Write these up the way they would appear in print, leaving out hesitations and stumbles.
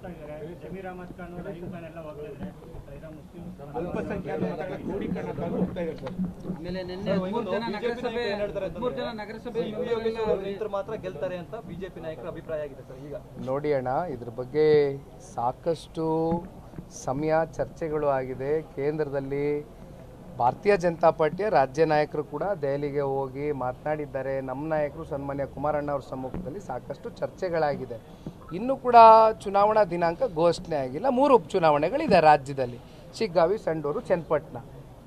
ಹೋಗ್ತಾ ಇದ್ದಾರೆ. ಜಮೀರ್ ಅಹಮದ್ ಖಾನ್, ರಹೀಂ ಖಾನ್ ಎಲ್ಲ ಹೋಗ್ತಾ ಇದ್ದಾರೆ. ಮುಸ್ಲಿಂ ಅಲ್ಪಸಂಖ್ಯಾತ ಮತಗಳ ಕ್ರೋಢೀಕರಣಕ್ಕಾಗಿ ಹೋಗ್ತಾ ಇದ್ದಾರೆ ಸರ್. ಆಮೇಲೆ ನಿನ್ನೆ 13 ಜನ ನಗರಸಭೆ ನಿಂತರು ಮಾತ್ರ ಗೆಲ್ತಾರೆ ಅಂತ ಬಿಜೆಪಿ ನಾಯಕರ ಅಭಿಪ್ರಾಯ ಆಗಿದೆ ಸರ್. ಈಗ ನೋಡಿ ಅಣ್ಣ, ಇದ್ರ ಬಗ್ಗೆ ಸಾಕಷ್ಟು ಸಮಯ ಚರ್ಚೆಗಳು ಆಗಿದೆ. ಕೇಂದ್ರದಲ್ಲಿ ಭಾರತೀಯ ಜನತಾ ಪಾರ್ಟಿಯ ರಾಜ್ಯ ನಾಯಕರು ಕೂಡ ದೆಹಲಿಗೆ ಹೋಗಿ ಮಾತನಾಡಿದ್ದಾರೆ. ನಮ್ಮ ನಾಯಕರು ಸನ್ಮಾನ್ಯ ಕುಮಾರಣ್ಣ ಅವ್ರ ಸಮ್ಮುಖದಲ್ಲಿ ಸಾಕಷ್ಟು ಚರ್ಚೆಗಳಾಗಿದೆ. ಇನ್ನೂ ಕೂಡ ಚುನಾವಣಾ ದಿನಾಂಕ ಘೋಷಣೆ ಆಗಿಲ್ಲ. 3 ಉಪಚುನಾವಣೆಗಳಿದೆ ರಾಜ್ಯದಲ್ಲಿ: ಶಿಗ್ಗಾವಿ, ಸಂಡೂರು, ಚನ್ನಪಟ್ಟಣ.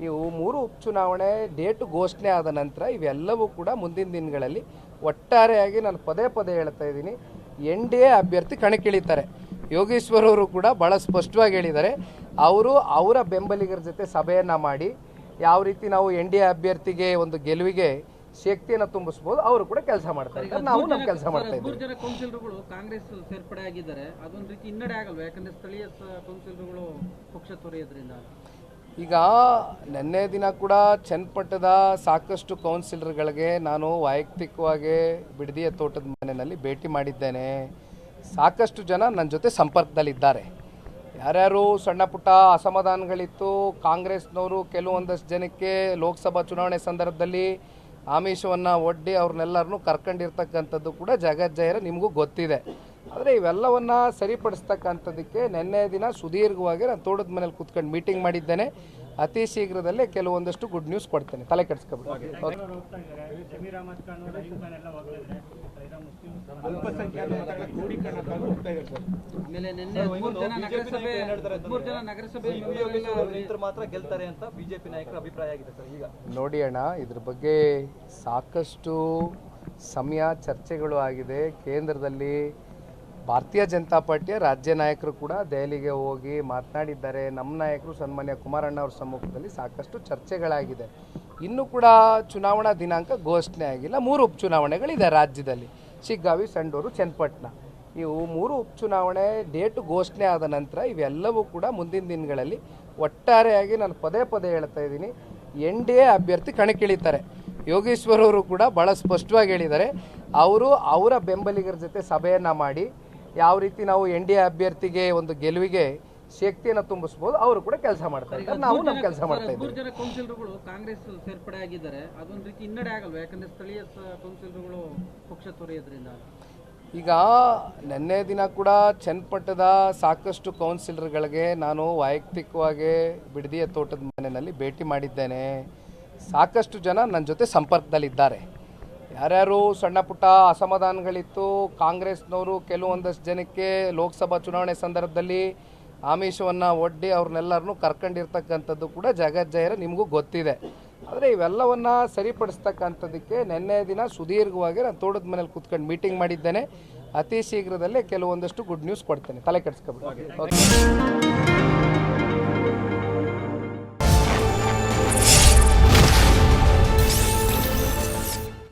ಇವು 3 ಉಪಚುನಾವಣೆ ಡೇಟು ಘೋಷಣೆ ಆದ ನಂತರ ಇವೆಲ್ಲವೂ ಕೂಡ ಮುಂದಿನ ದಿನಗಳಲ್ಲಿ ಒಟ್ಟಾರೆಯಾಗಿ ನಾನು ಪದೇ ಪದೇ ಹೇಳ್ತಾ ಇದ್ದೀನಿ, NDA ಅಭ್ಯರ್ಥಿ ಕಣಕ್ಕಿಳಿತಾರೆ. ಯೋಗೇಶ್ವರ್ ಅವರು ಕೂಡ ಭಾಳ ಸ್ಪಷ್ಟವಾಗಿ ಹೇಳಿದ್ದಾರೆ, ಅವರು ಅವರ ಬೆಂಬಲಿಗರ ಜೊತೆ ಸಭೆಯನ್ನು ಮಾಡಿ ಯಾವ ರೀತಿ ನಾವು NDA ಅಭ್ಯರ್ಥಿಗೆ ಒಂದು ಗೆಲುವಿಗೆ ಶಕ್ತಿಯನ್ನು ತುಂಬಿಸಬಹುದು, ಅವರು ಕೂಡ ಕೆಲಸ ಮಾಡ್ತಾ ಇದ್ದಾರೆ. ನಾವು ನಮ್ಮ ಕೆಲಸ ಮಾಡ್ತಾ ಇದ್ದೀವಿ. 3 ಜನ ಕೌನ್ಸಿಲರ್ಗಳು ಕಾಂಗ್ರೆಸ್ ಸೇರ್ಪಡೆ ಆಗಿದ್ದಾರೆ. ಅದೊಂದು ರೀತಿ ಹಿನ್ನಡೆ ಆಗಲ್ವಾ? ಯಾಕಂದ್ರೆ ಸ್ಥಳೀಯ ಕೌನ್ಸಿಲರ್ಗಳು ಪಕ್ಷ ತೊರೆಯೋದ್ರಿಂದ. ಈಗ ನಿನ್ನೆ ದಿನ ಕೂಡ ಚನ್ನಪಟ್ಟಣದ ಸಾಕಷ್ಟು ಕೌನ್ಸಿಲರ್ಗಳಿಗೆ ನಾನು ವೈಯಕ್ತಿಕವಾಗಿ ಬಿಡದಿಯ ತೋಟದ ಮನೆಯಲ್ಲಿ ಭೇಟಿ ಮಾಡಿದ್ದೇನೆ. ಸಾಕಷ್ಟು ಜನ ನನ್ನ ಜೊತೆ ಸಂಪರ್ಕದಲ್ಲಿದ್ದಾರೆ. ಯಾರ್ಯಾರು ಸಣ್ಣ ಪುಟ್ಟ ಅಸಮಾಧಾನಗಳಿತ್ತು, ಕಾಂಗ್ರೆಸ್ನವರು ಕೆಲವೊಂದಷ್ಟು ಜನಕ್ಕೆ ಲೋಕಸಭಾ ಚುನಾವಣೆ ಸಂದರ್ಭದಲ್ಲಿ ಆಮಿಷವನ್ನು ಒಡ್ಡಿ ಅವ್ರನ್ನೆಲ್ಲರನ್ನೂ ಕರ್ಕೊಂಡಿರ್ತಕ್ಕಂಥದ್ದು ಕೂಡ ಜಗಜ್ಜಾಹಿರ ನಿಮಗೂ ಗೊತ್ತಿದೆ. ಆದರೆ ಇವೆಲ್ಲವನ್ನು ಸರಿಪಡಿಸ್ತಕ್ಕಂಥದ್ದಕ್ಕೆ ನಿನ್ನೆ ದಿನ ಸುದೀರ್ಘವಾಗಿ ನಾನು ತೋಟದ ಮನೇಲಿ ಕೂತ್ಕೊಂಡು ಮೀಟಿಂಗ್ ಮಾಡಿದ್ದೇನೆ. ಅತಿ ಶೀಘ್ರದಲ್ಲೇ ಕೆಲವೊಂದಷ್ಟು ಗುಡ್ ನ್ಯೂಸ್ ಕೊಡ್ತೇನೆ, ತಲೆ ಕೆಡಿಸ್ಕೊಬಿಡಿ. ಜಮೀರ್ ಅಹಮದ್ ಖಾನ್, ರಹೀಂ ಖಾನ್ ಎಲ್ಲ ಹೋಗ್ತಾ ಇದ್ದಾರೆ. ಮುಸ್ಲಿಂ ಅಲ್ಪಸಂಖ್ಯಾತ ಮತಗಳ ಕ್ರೋಢೀಕರಣಕ್ಕಾಗಿ ಹೋಗ್ತಾ ಇದ್ದಾರೆ ಸರ್. ಆಮೇಲೆ ನಿನ್ನೆ 13 ಜನ ನಗರಸಭೆ ನಿಂತರು ಮಾತ್ರ ಗೆಲ್ತಾರೆ ಅಂತ ಬಿಜೆಪಿ ನಾಯಕರ ಅಭಿಪ್ರಾಯ ಆಗಿದೆ ಸರ್. ಈಗ ನೋಡಿ ಅಣ್ಣ, ಇದ್ರ ಬಗ್ಗೆ ಸಾಕಷ್ಟು ಸಮಯ ಚರ್ಚೆಗಳು ಆಗಿದೆ. ಕೇಂದ್ರದಲ್ಲಿ ಭಾರತೀಯ ಜನತಾ ಪಾರ್ಟಿಯ ರಾಜ್ಯ ನಾಯಕರು ಕೂಡ ದೆಹಲಿಗೆ ಹೋಗಿ ಮಾತನಾಡಿದ್ದಾರೆ. ನಮ್ಮ ನಾಯಕರು ಸನ್ಮಾನ್ಯ ಕುಮಾರಣ್ಣ ಅವ್ರ ಸಮ್ಮುಖದಲ್ಲಿ ಸಾಕಷ್ಟು ಚರ್ಚೆಗಳಾಗಿದೆ. ಇನ್ನೂ ಕೂಡ ಚುನಾವಣಾ ದಿನಾಂಕ ಘೋಷಣೆ ಆಗಿಲ್ಲ. 3 ಉಪಚುನಾವಣೆಗಳಿದೆ ರಾಜ್ಯದಲ್ಲಿ: ಶಿಗ್ಗಾವಿ, ಸಂಡೂರು, ಚನ್ನಪಟ್ಟಣ. ಇವು 3 ಉಪಚುನಾವಣೆ ಡೇಟು ಘೋಷಣೆ ಆದ ನಂತರ ಇವೆಲ್ಲವೂ ಕೂಡ ಮುಂದಿನ ದಿನಗಳಲ್ಲಿ ಒಟ್ಟಾರೆಯಾಗಿ ನಾನು ಪದೇ ಪದೇ ಹೇಳ್ತಾ ಇದ್ದೀನಿ, NDA ಅಭ್ಯರ್ಥಿ ಕಣಕ್ಕಿಳಿತಾರೆ. ಯೋಗೇಶ್ವರ್ ಅವರು ಕೂಡ ಭಾಳ ಸ್ಪಷ್ಟವಾಗಿ ಹೇಳಿದ್ದಾರೆ, ಅವರು ಅವರ ಬೆಂಬಲಿಗರ ಜೊತೆ ಸಭೆಯನ್ನು ಮಾಡಿ ಯಾವ ರೀತಿ ನಾವು NDA ಅಭ್ಯರ್ಥಿಗೆ ಒಂದು ಗೆಲುವಿಗೆ ಶಕ್ತಿಯನ್ನು ತುಂಬಿಸಬಹುದು, ಅವರು ಕೂಡ ಕೆಲಸ ಮಾಡ್ತಾ ಇದ್ದಾರೆ. ನಾವು ನಮ್ಮ ಕೆಲಸ ಮಾಡ್ತಾ ಇದ್ದೀವಿ. 3 ಜನ ಕೌನ್ಸಿಲರ್ಗಳು ಕಾಂಗ್ರೆಸ್ ಸೇರ್ಪಡೆ ಆಗಿದ್ದಾರೆ. ಅದೊಂದು ರೀತಿ ಹಿನ್ನಡೆ ಆಗಲ್ವಾ? ಯಾಕಂದ್ರೆ ಸ್ಥಳೀಯ ಕೌನ್ಸಿಲರ್ಗಳು ಪಕ್ಷ ತೊರೆಯೋದ್ರಿಂದ. ಈಗ ನಿನ್ನೆ ದಿನ ಕೂಡ ಚನ್ನಪಟ್ಟಣದ ಸಾಕಷ್ಟು ಕೌನ್ಸಿಲರ್ಗಳಿಗೆ ನಾನು ವೈಯಕ್ತಿಕವಾಗಿ ಬಿಡದಿಯ ತೋಟದ ಮನೆಯಲ್ಲಿ ಭೇಟಿ ಮಾಡಿದ್ದೇನೆ. ಸಾಕಷ್ಟು ಜನ ನನ್ನ ಜೊತೆ ಸಂಪರ್ಕದಲ್ಲಿದ್ದಾರೆ. ಯಾರ್ಯಾರು ಸಣ್ಣ ಪುಟ್ಟ ಅಸಮಾಧಾನಗಳಿತ್ತು, ಕಾಂಗ್ರೆಸ್ನವರು ಕೆಲವೊಂದಷ್ಟು ಜನಕ್ಕೆ ಲೋಕಸಭಾ ಚುನಾವಣೆ ಸಂದರ್ಭದಲ್ಲಿ ಆಮಿಷವನ್ನು ಒಡ್ಡಿ ಅವ್ರನ್ನೆಲ್ಲರನ್ನೂ ಕರ್ಕೊಂಡಿರ್ತಕ್ಕಂಥದ್ದು ಕೂಡ ಜಗಜ್ಜಾಹಿರ ನಿಮಗೂ ಗೊತ್ತಿದೆ. ಆದರೆ ಇವೆಲ್ಲವನ್ನು ಸರಿಪಡಿಸ್ತಕ್ಕಂಥದ್ದಕ್ಕೆ ನಿನ್ನೆ ದಿನ ಸುದೀರ್ಘವಾಗಿ ನಾನು ತೋಟದ ಮನೇಲಿ ಕೂತ್ಕೊಂಡು ಮೀಟಿಂಗ್ ಮಾಡಿದ್ದೇನೆ. ಅತಿ ಶೀಘ್ರದಲ್ಲೇ ಕೆಲವೊಂದಷ್ಟು ಗುಡ್ ನ್ಯೂಸ್ ಕೊಡ್ತೇನೆ, ತಲೆ ಕೆಡಿಸ್ಕೊಬಿಡಿ.